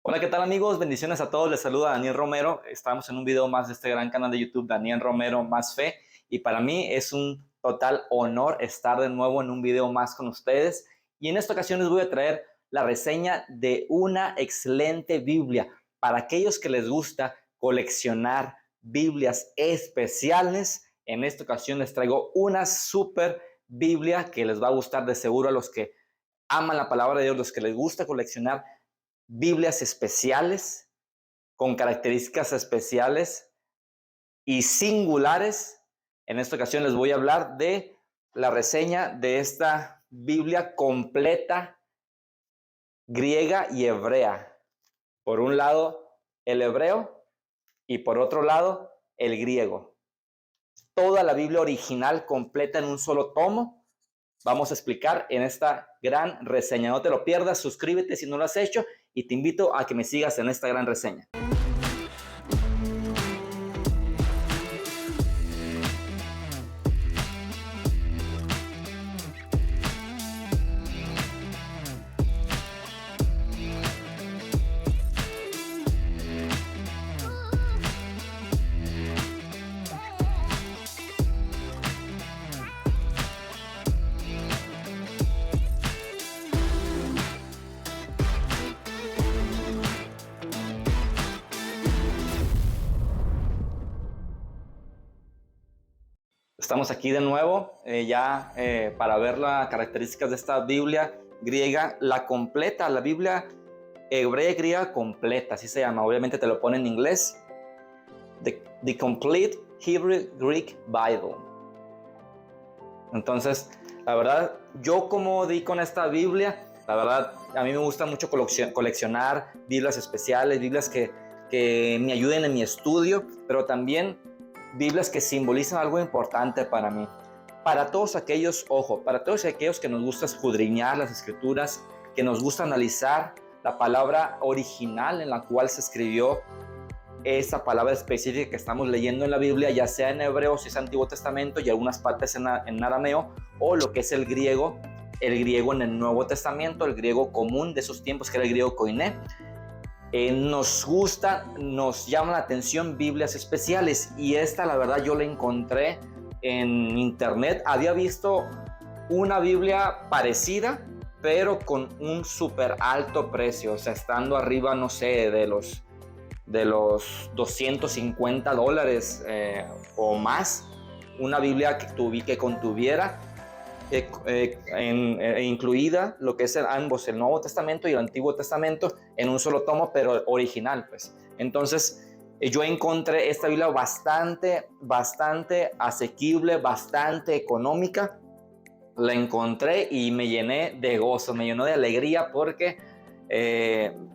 Hola, ¿qué tal amigos? Bendiciones a todos. Les saluda Daniel Romero. Estamos en un video más de este gran canal de YouTube, Daniel Romero Más Fe. Y para mí es un total honor estar de nuevo en un video más con ustedes. Y en esta ocasión les voy a traer la reseña de una excelente Biblia. Para aquellos que les gusta coleccionar Biblias especiales, en esta ocasión les traigo una super Biblia que les va a gustar de seguro a los que aman la palabra de Dios, los que les gusta coleccionar Biblias especiales, con características especiales y singulares. En esta ocasión les voy a hablar de la reseña de esta Biblia completa, griega y hebrea. Por un lado, el hebreo y por otro lado, el griego. Toda la Biblia original completa en un solo tomo. Vamos a explicar en esta gran reseña. No te lo pierdas, suscríbete si no lo has hecho y te invito a que me sigas en esta gran reseña. Estamos aquí de nuevo para ver las características de esta Biblia griega, la completa, la Biblia hebrea y griega completa, así se llama. Obviamente te lo pone en inglés. The Complete Hebrew Greek Bible. Entonces, la verdad, yo como di con esta Biblia, la verdad, a mí me gusta mucho coleccionar Biblias especiales, Biblias que me ayuden en mi estudio, pero también Biblias que simbolizan algo importante para mí. Para todos aquellos, para todos aquellos que nos gusta escudriñar las escrituras, que nos gusta analizar la palabra original en la cual se escribió esa palabra específica que estamos leyendo en la Biblia, ya sea en hebreo, si es Antiguo Testamento y algunas partes en arameo, o lo que es el griego en el Nuevo Testamento, el griego común de esos tiempos, que era el griego koiné. Nos gusta, nos llama la atención Biblias especiales, y esta la verdad yo la encontré en internet. Había visto una Biblia parecida, pero con un súper alto precio, o sea, estando arriba, no sé, de los $250 o más, una Biblia que contuviera incluida lo que es ambos, el Nuevo Testamento y el Antiguo Testamento, en un solo tomo, pero original, pues. Entonces yo encontré esta Biblia bastante asequible, bastante económica. La encontré y me llené de gozo, me llenó de alegría, porque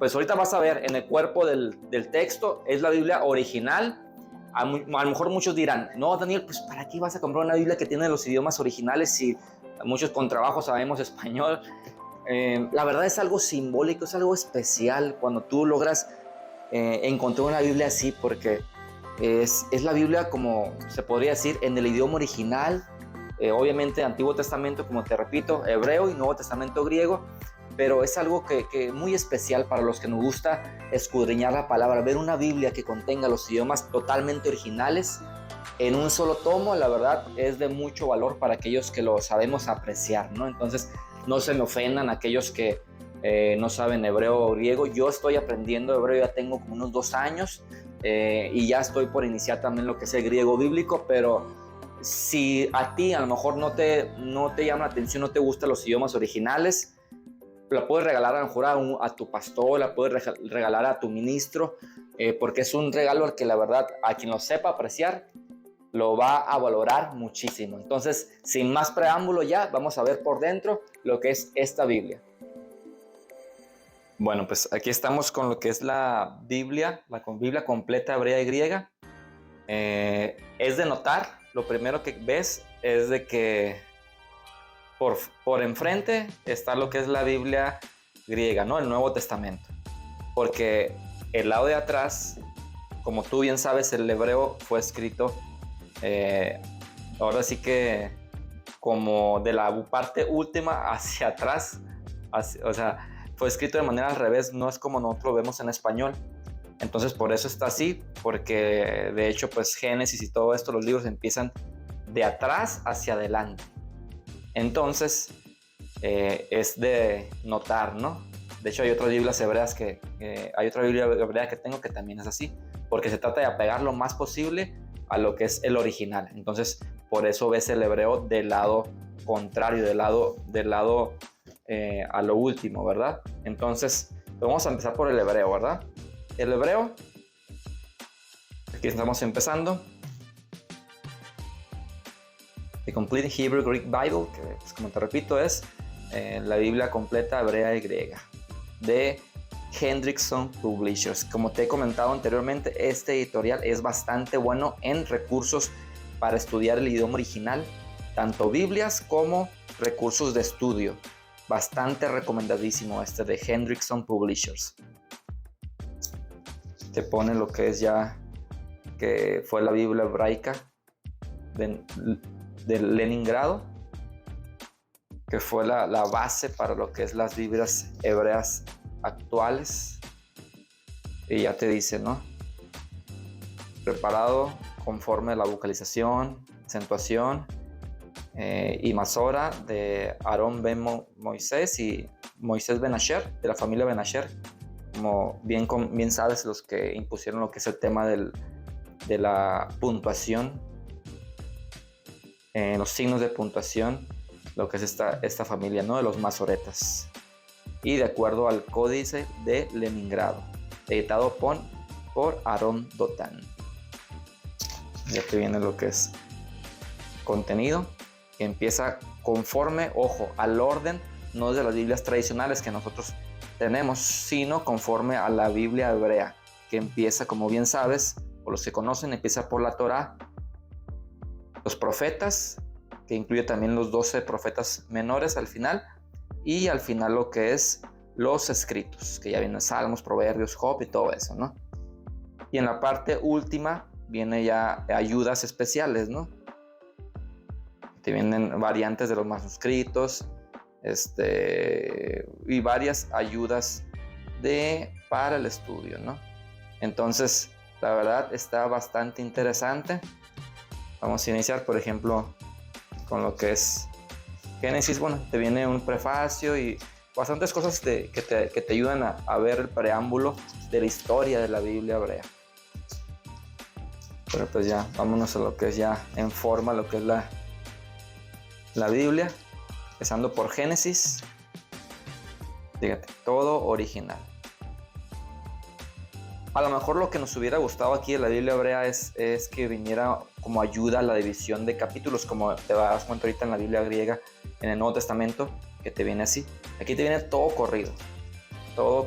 pues ahorita vas a ver en el cuerpo del texto, es la Biblia original. A lo mejor muchos dirán, no, Daniel, pues ¿para qué vas a comprar una Biblia que tiene los idiomas originales si muchos con trabajo sabemos español? La verdad es algo simbólico, es algo especial cuando tú logras encontrar una Biblia así, porque es la Biblia, como se podría decir, en el idioma original. Obviamente Antiguo Testamento, como te repito, hebreo, y Nuevo Testamento griego, pero es algo que muy especial para los que nos gusta escudriñar la palabra. Ver una Biblia que contenga los idiomas totalmente originales en un solo tomo, la verdad es de mucho valor para aquellos que lo sabemos apreciar, ¿no? Entonces no se me ofendan aquellos que no saben hebreo o griego. Yo estoy aprendiendo hebreo, ya tengo como unos 2 años, y ya estoy por iniciar también lo que es el griego bíblico, pero si a ti a lo mejor no te llama la atención, no te gustan los idiomas originales, la puedes regalar a lo mejor a tu pastor, la puedes regalar a tu ministro, porque es un regalo al que la verdad, a quien lo sepa apreciar, lo va a valorar muchísimo. Entonces, sin más preámbulo, ya vamos a ver por dentro lo que es esta Biblia. Bueno, pues aquí estamos con lo que es la Biblia, Biblia completa hebrea y griega. Es de notar, lo primero que ves es de que por enfrente está lo que es la Biblia griega, ¿no? El Nuevo Testamento. Porque el lado de atrás, como tú bien sabes, el hebreo fue escrito, ahora sí que como de la parte última hacia atrás, o sea, fue escrito de manera al revés, no es como nosotros lo vemos en español. Entonces por eso está así, porque de hecho pues Génesis y todo esto, los libros empiezan de atrás hacia adelante. Entonces es de notar, ¿no? De hecho hay otras Biblias hebreas hay otra Biblia hebrea que tengo que también es así, porque se trata de apegar lo más posible a lo que es el original. Entonces por eso ves el hebreo del lado contrario, del lado a lo último, ¿verdad? Entonces vamos a empezar por el hebreo, ¿verdad? El hebreo, aquí estamos empezando. The Complete Hebrew Greek Bible, que pues, como te repito es la Biblia completa hebrea y griega, de Hendrickson Publishers. Como te he comentado anteriormente, este editorial es bastante bueno en recursos para estudiar el idioma original, tanto Biblias como recursos de estudio. Bastante recomendadísimo este de Hendrickson Publishers. Te pone lo que es ya, que fue la Biblia hebraica de Leningrado, que fue la base para lo que es las Biblias hebreas actuales. Y ya te dice, ¿no? Preparado conforme la vocalización, acentuación y masora de Aarón ben Moisés y Moisés ben Asher, de la familia ben Asher. Como bien sabes, los que impusieron lo que es el tema de la puntuación, los signos de puntuación, lo que es esta familia, ¿no? De los masoretas. Y de acuerdo al Códice de Leningrado, editado por Aarón Dotán. Ya te viene lo que es contenido, que empieza conforme, ojo, al orden, no de las Biblias tradicionales que nosotros tenemos, sino conforme a la Biblia hebrea, que empieza, como bien sabes, o los que conocen, empieza por la Torá, los profetas, que incluye también los 12 profetas menores al final, y al final lo que es los escritos, que ya vienen Salmos, Proverbios, Job y todo eso, ¿no? Y en la parte última viene ya ayudas especiales, ¿no? Te vienen variantes de los manuscritos, y varias ayudas para el estudio, ¿no? Entonces, la verdad está bastante interesante. Vamos a iniciar, por ejemplo, con lo que es Génesis. Bueno, te viene un prefacio y bastantes cosas que te ayudan a ver el preámbulo de la historia de la Biblia hebrea. Pero pues ya, vámonos a lo que es ya en forma, lo que es la Biblia, empezando por Génesis. Fíjate, todo original. A lo mejor lo que nos hubiera gustado aquí de la Biblia hebrea es que viniera como ayuda a la división de capítulos, como te das cuenta ahorita en la Biblia griega, en el Nuevo Testamento, que te viene así. Aquí te viene todo corrido, todo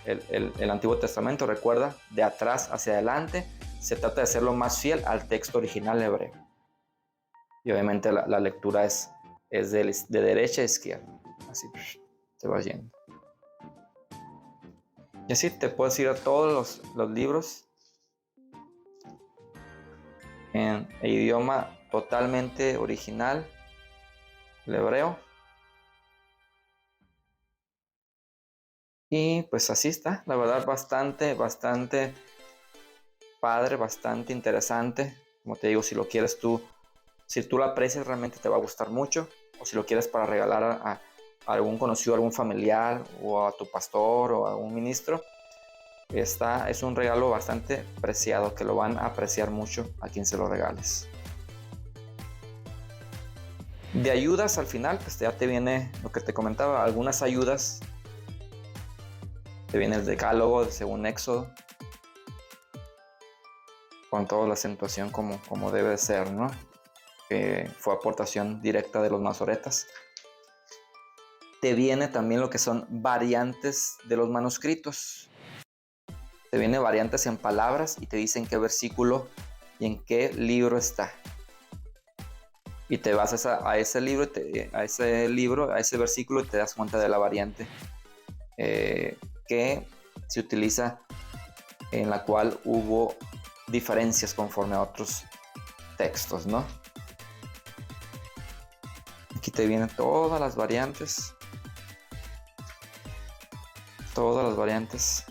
el Antiguo Testamento, recuerda, de atrás hacia adelante. Se trata de hacerlo más fiel al texto original hebreo. Y obviamente la lectura es de derecha a izquierda, así te vas yendo. Y así te puedes ir a todos los libros en idioma totalmente original, el hebreo. Y pues así está, la verdad bastante padre, bastante interesante. Como te digo, si lo quieres si tú lo aprecias, realmente te va a gustar mucho. O si lo quieres para regalar a algún conocido, algún familiar, o a tu pastor, o a un ministro, es un regalo bastante preciado, que lo van a apreciar mucho a quien se lo regales. De ayudas al final, pues ya te viene lo que te comentaba, algunas ayudas. Te viene el decálogo según Éxodo, con toda la acentuación como debe ser, ¿no? Que fue aportación directa de los masoretas. Te viene también lo que son variantes de los manuscritos. Te viene variantes en palabras y te dicen qué versículo y en qué libro está. Y te vas a ese libro, a ese versículo, y te das cuenta de la variante que se utiliza, en la cual hubo diferencias conforme a otros textos, ¿no? Aquí te vienen todas las variantes todas las variantes.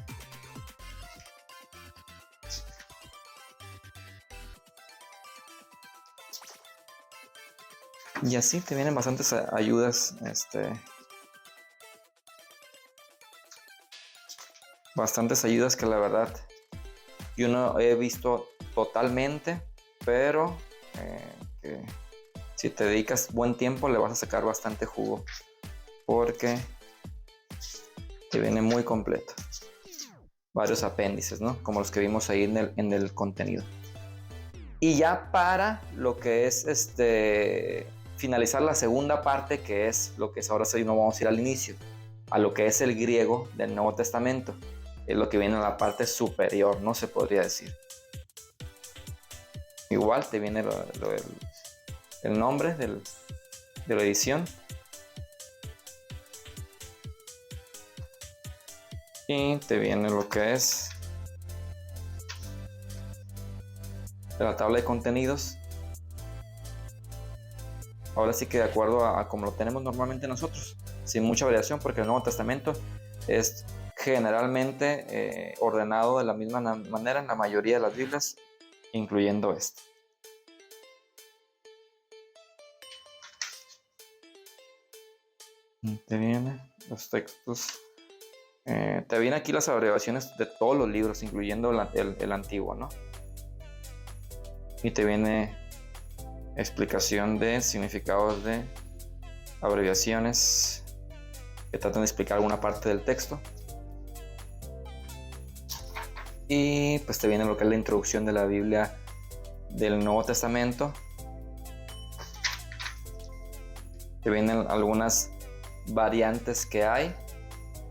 Y así te vienen bastantes ayudas, bastantes ayudas que la verdad yo no he visto totalmente, pero que si te dedicas buen tiempo le vas a sacar bastante jugo, porque te viene muy completo. Varios apéndices, ¿no? Como los que vimos ahí en el contenido. Y ya para lo que es finalizar la segunda parte, que es lo que es ahora sí, no vamos a ir al inicio, a lo que es el griego del Nuevo Testamento. Es lo que viene en la parte superior, no se podría decir. Igual te viene el nombre de la edición. Y te viene lo que es la tabla de contenidos. Ahora sí que de acuerdo a como lo tenemos normalmente nosotros, sin mucha variación, porque el Nuevo Testamento es generalmente ordenado de la misma manera en la mayoría de las Biblias, incluyendo esta. Te vienen los textos. Te vienen aquí las abreviaciones de todos los libros, incluyendo el antiguo, ¿no? Y te viene explicación de significados de abreviaciones que tratan de explicar alguna parte del texto. Y pues te viene lo que es la introducción de la Biblia del Nuevo Testamento. Te vienen algunas variantes que hay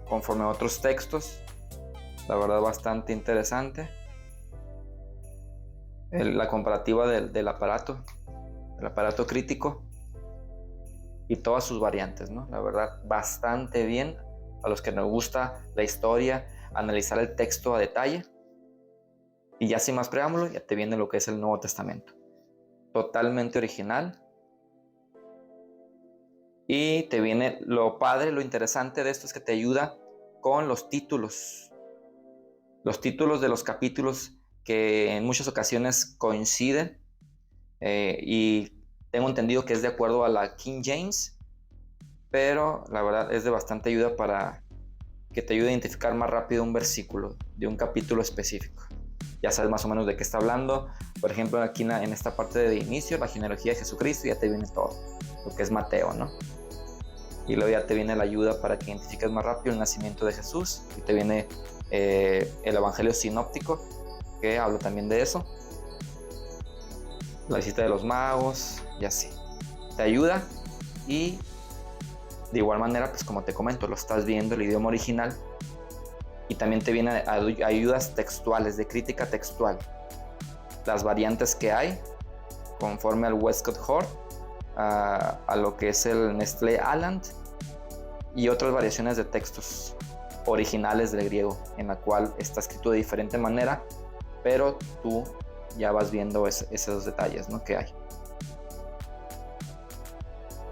conforme a otros textos. La verdad, bastante interesante. La comparativa del aparato crítico y todas sus variantes, ¿no? La verdad, bastante bien. A los que nos gusta la historia, analizar el texto a detalle. Y ya sin más preámbulo, ya te viene lo que es el Nuevo Testamento. Totalmente original. Y te viene lo padre, lo interesante de esto es que te ayuda con los títulos. Los títulos de los capítulos que en muchas ocasiones coinciden. Y tengo entendido que es de acuerdo a la King James. Pero la verdad es de bastante ayuda para que te ayude a identificar más rápido un versículo de un capítulo específico. Ya sabes más o menos de qué está hablando. Por ejemplo, aquí en esta parte de inicio, la genealogía de Jesucristo, ya te viene todo, lo que es Mateo, ¿no? Y luego ya te viene la ayuda para que identifiques más rápido el nacimiento de Jesús. Y te viene el Evangelio sinóptico, que habla también de eso. La visita de los magos, y así. Te ayuda y de igual manera, pues como te comento, lo estás viendo el idioma original. Y también te vienen ayudas textuales, de crítica textual. Las variantes que hay, conforme al Westcott Hort, a lo que es el Nestlé Aland, y otras variaciones de textos originales del griego, en la cual está escrito de diferente manera, pero tú ya vas viendo esos detalles, ¿no?, que hay.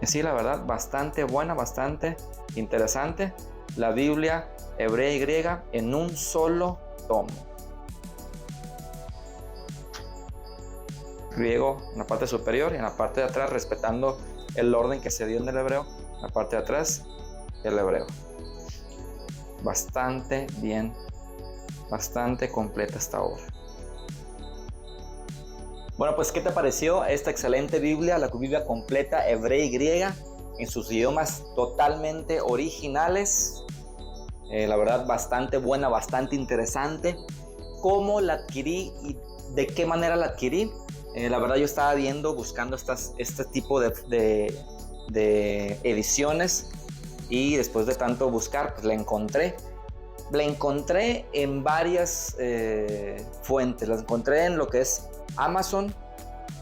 Y sí, la verdad, bastante buena, bastante interesante. La Biblia hebrea y griega en un solo tomo. Griego en la parte superior y en la parte de atrás, respetando el orden que se dio en el hebreo, en la parte de atrás el hebreo. Bastante bien, bastante completa esta obra. Bueno, pues ¿qué te pareció esta excelente Biblia, la Biblia completa hebrea y griega en sus idiomas totalmente originales? La verdad, bastante buena, bastante interesante. ¿Cómo la adquirí y de qué manera la adquirí? La verdad, yo estaba buscando este tipo de ediciones, y después de tanto buscar, pues la encontré. La encontré en varias fuentes. La encontré en lo que es Amazon.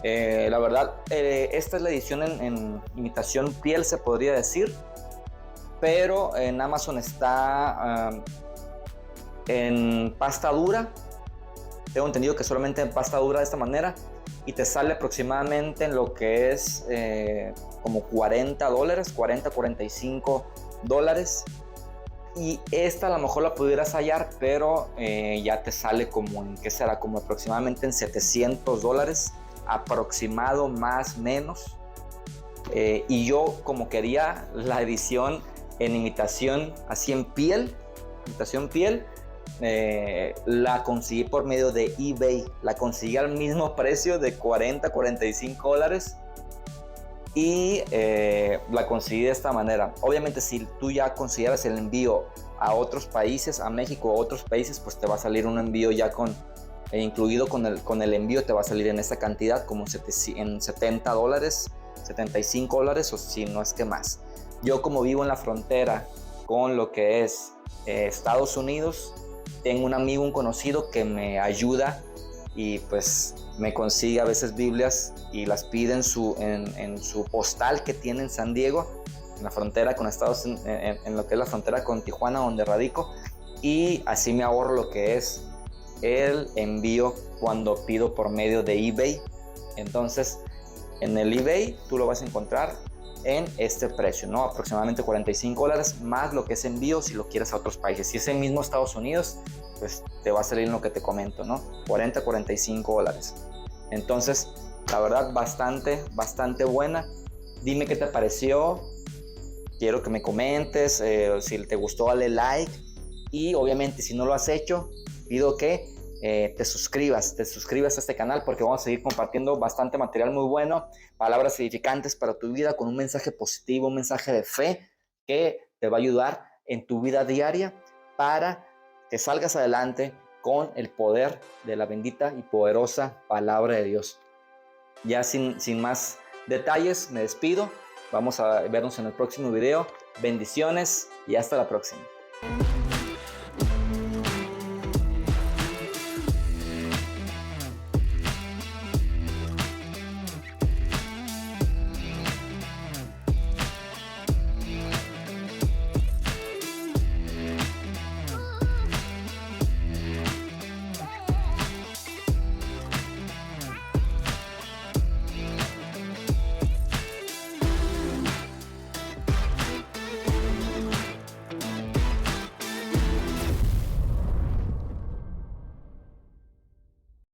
La verdad, esta es la edición en imitación piel, se podría decir. Pero en Amazon está en pasta dura. Tengo entendido que solamente en pasta dura de esta manera. Y te sale aproximadamente en lo que es como $40, $40, $45. Y esta a lo mejor la pudieras hallar, pero ya te sale como en, ¿qué será? Como aproximadamente en $700, aproximado más menos. Y yo como quería la edición en imitación, así en piel, imitación piel, la conseguí por medio de eBay. La conseguí al mismo precio de $45. Y la conseguí de esta manera. Obviamente si tú ya consideras el envío a otros países, a México o a otros países, pues te va a salir un envío ya incluido con el envío, te va a salir en esta cantidad como en $70, $75, o si no es que más. Yo, como vivo en la frontera con lo que es Estados Unidos, tengo un amigo, un conocido que me ayuda y pues me consigue a veces Biblias y las pide en su postal que tiene en San Diego, en la frontera con Estados Unidos, en lo que es la frontera con Tijuana, donde radico, y así me ahorro lo que es el envío cuando pido por medio de eBay. Entonces en el eBay tú lo vas a encontrar en este precio, ¿no? Aproximadamente $45 más lo que es envío si lo quieres a otros países. Si es el mismo Estados Unidos, pues te va a salir lo que te comento, ¿no? $45. Entonces, la verdad, bastante buena. Dime qué te pareció. Quiero que me comentes. Si te gustó, dale like. Y obviamente, si no lo has hecho, pido que te suscribas a este canal, porque vamos a seguir compartiendo bastante material muy bueno, palabras edificantes para tu vida, con un mensaje positivo, un mensaje de fe que te va a ayudar en tu vida diaria para que salgas adelante con el poder de la bendita y poderosa palabra de Dios. Ya sin más detalles, me despido. Vamos a vernos en el próximo video. Bendiciones y hasta la próxima.